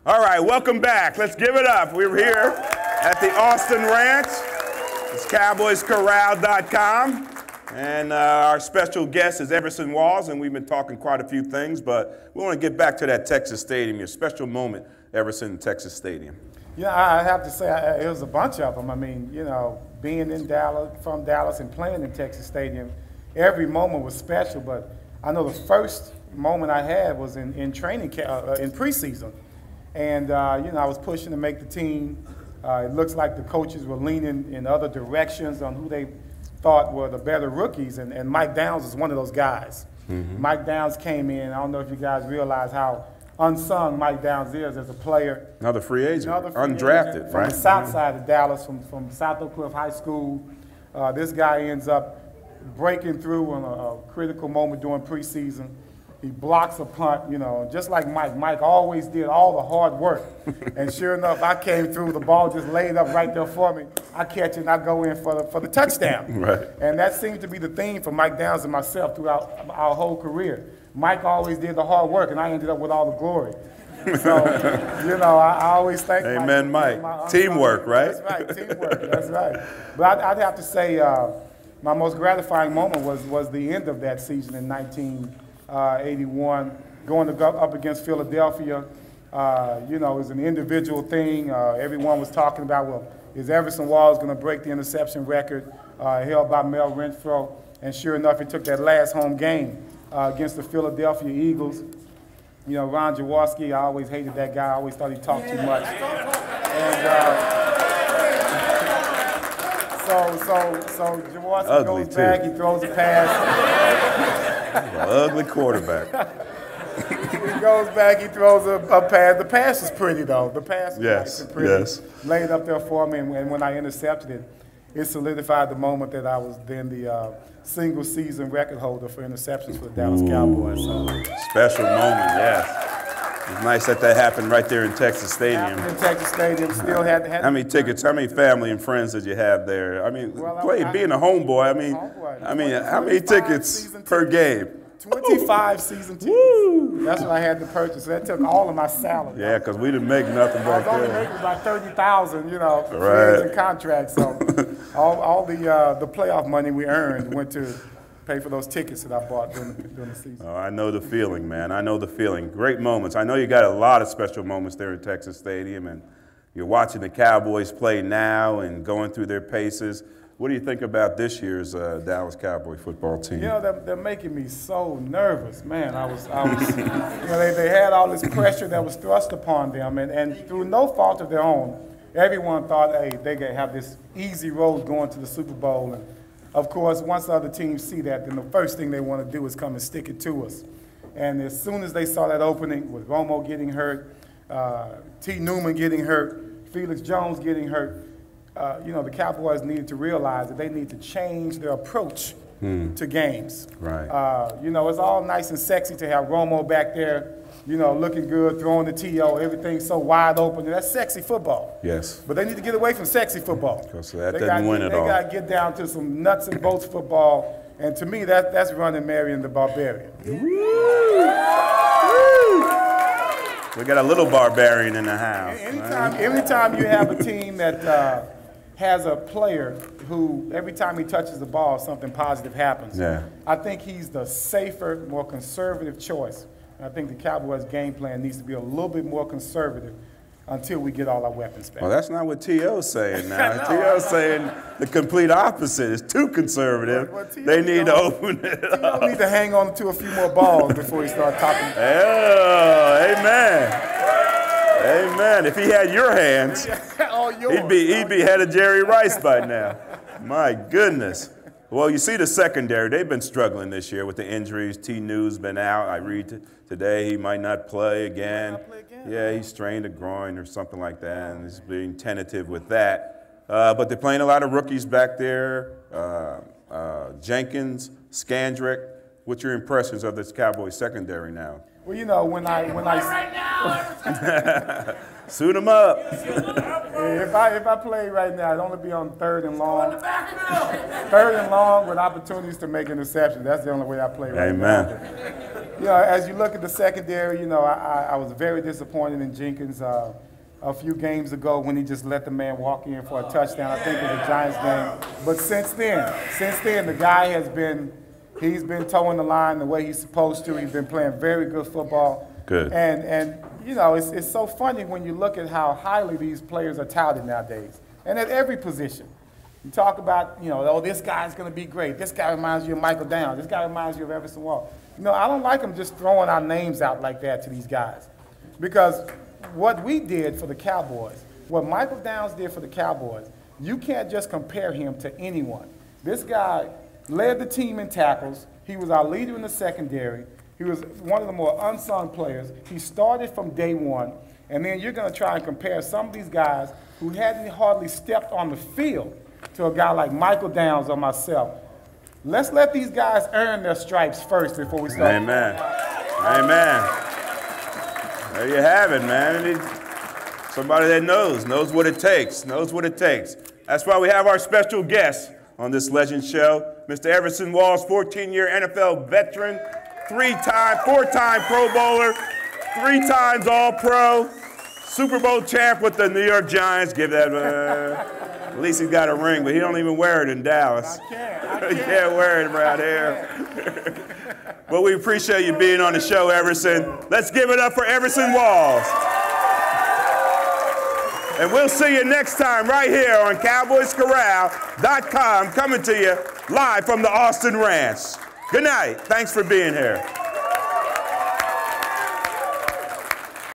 All right, welcome back. Let's give it up. We're here at the Austin Ranch. It's CowboysCorral.com. And our special guest is Everson Walls, and we've been talking quite a few things, but we want to get back to that Texas Stadium, your special moment, Everson, in Texas Stadium. Yeah, I have to say it was a bunch of them. I mean, you know, being in Dallas, from Dallas, and playing in Texas Stadium, every moment was special. But I know the first moment I had was in training in preseason, and you know, I was pushing to make the team. It looks like the coaches were leaning in other directions on who they thought were the better rookies, and Mike Downs is one of those guys. Mm-hmm. Mike Downs came in. I don't know if you guys realize how unsung Mike Downs is as a player. Another free agent, undrafted, from right? the south side of Dallas, from South Oak Cliff High School. This guy ends up breaking through on a critical moment during preseason. He blocks a punt, you know, just like Mike. Mike always did all the hard work. And sure enough, I came through, the ball just laid up right there for me. I catch it and I go in for the touchdown. Right. And that seems to be the theme for Mike Downs and myself throughout our whole career. Mike always did the hard work, and I ended up with all the glory. So, you know, I always thank Mike. Amen, Mike. Teamwork, right? That's right, teamwork, that's right. But I'd have to say my most gratifying moment was the end of that season in 1981, going up against Philadelphia. You know, it was an individual thing. Everyone was talking about, well, is Everson Walls going to break the interception record held by Mel Renfro? And sure enough, he took that last home game against the Philadelphia Eagles. You know, Ron Jaworski, I always hated that guy. I always thought he talked too much. And so Jaworski goes back, he throws a pass. An ugly quarterback. He goes back, he throws a pass. The pass was pretty, though. The pass was nice and pretty. Yes. Laid up there for me, and when I intercepted it, it solidified the moment that I was then the single-season record holder for interceptions for the Dallas Cowboys. So. Special moment, yes. It's nice that happened right there in Texas Stadium. In Texas Stadium, still had how many tickets? How many family and friends did you have there? I mean, being a homeboy. I mean, how many tickets per game? 25 season tickets. Woo! That's what I had to purchase. That took all of my salary. Yeah, because we didn't make nothing back there. I was only making about $30,000, you know, for right. and contracts. So all the playoff money we earned went to pay for those tickets that I bought during the season. Oh, I know the feeling, man. I know the feeling. Great moments. I know you got a lot of special moments there in Texas Stadium, and you're watching the Cowboys play now and going through their paces. What do you think about this year's Dallas Cowboy football team? You know, they're making me so nervous, man. I was you know, they had all this pressure that was thrust upon them, and through no fault of their own, everyone thought, hey, they could have this easy road going to the Super Bowl. And of course, once other teams see that, then the first thing they want to do is come and stick it to us. And as soon as they saw that opening, with Romo getting hurt, T. Newman getting hurt, Felix Jones getting hurt, you know, the Cowboys needed to realize that they need to change their approach to games. Right. You know, it's all nice and sexy to have Romo back there, you know, looking good, throwing the TO, everything's so wide open. And that's sexy football. Yes. But they need to get away from sexy football. Because that doesn't win at all. They got to get down to some nuts and bolts football. And to me, that's running Marion the Barbarian. We got a little barbarian in the house. Anytime you have a team that has a player who, every time he touches the ball, something positive happens. Yeah. I think he's the safer, more conservative choice. And I think the Cowboys' game plan needs to be a little bit more conservative until we get all our weapons back. Well, that's not what T.O.'s saying now. No, T.O.'s saying the complete opposite. It's too conservative. They need to open it up. T.O. need to hang on to a few more balls before he starts talking. Oh, amen. Amen. If he had your hands, he'd be head of Jerry Rice by now. My goodness. Well, you see the secondary, they've been struggling this year with the injuries. T. New's been out. I read today he might not play again. Yeah, he strained a groin or something like that, and he's being tentative with that. But they're playing a lot of rookies back there. Jenkins, Scandrick. What's your impressions of this Cowboys secondary now? Well, you know, when I right now. Suit him up. If I play right now, it'd only be on third and long. Third and long with opportunities to make interceptions. That's the only way I play right now. Amen. You know, as you look at the secondary, you know, I was very disappointed in Jenkins a few games ago when he just let the man walk in for a touchdown. I think it was a Giants game. But since then, the guy has been, he's been towing the line the way he's supposed to. He's been playing very good football. Good. And you know, it's so funny when you look at how highly these players are touted nowadays, and at every position. You talk about, you know, oh, this guy's going to be great. This guy reminds you of Michael Downs. This guy reminds you of Everson Walls. You know, I don't like them just throwing our names out like that to these guys. Because what we did for the Cowboys, what Michael Downs did for the Cowboys, you can't just compare him to anyone. This guy led the team in tackles. He was our leader in the secondary. He was one of the more unsung players. He started from day one. And then you're going to try and compare some of these guys who hadn't hardly stepped on the field to a guy like Michael Downs or myself. Let's let these guys earn their stripes first before we start. Amen. Amen. There you have it, man. Somebody that knows what it takes, knows what it takes. That's why we have our special guest on this Legend Show, Mr. Everson Walls, 14-year NFL veteran, 4-time Pro Bowler, 3 times All-Pro, Super Bowl champ with the New York Giants. Give that, at least he's got a ring, but he don't even wear it in Dallas. I can't He can't wear it around here. But we appreciate you being on the show, Everson. Let's give it up for Everson Walls. And we'll see you next time right here on CowboysCorral.com, coming to you live from the Austin Ranch. Good night. Thanks for being here.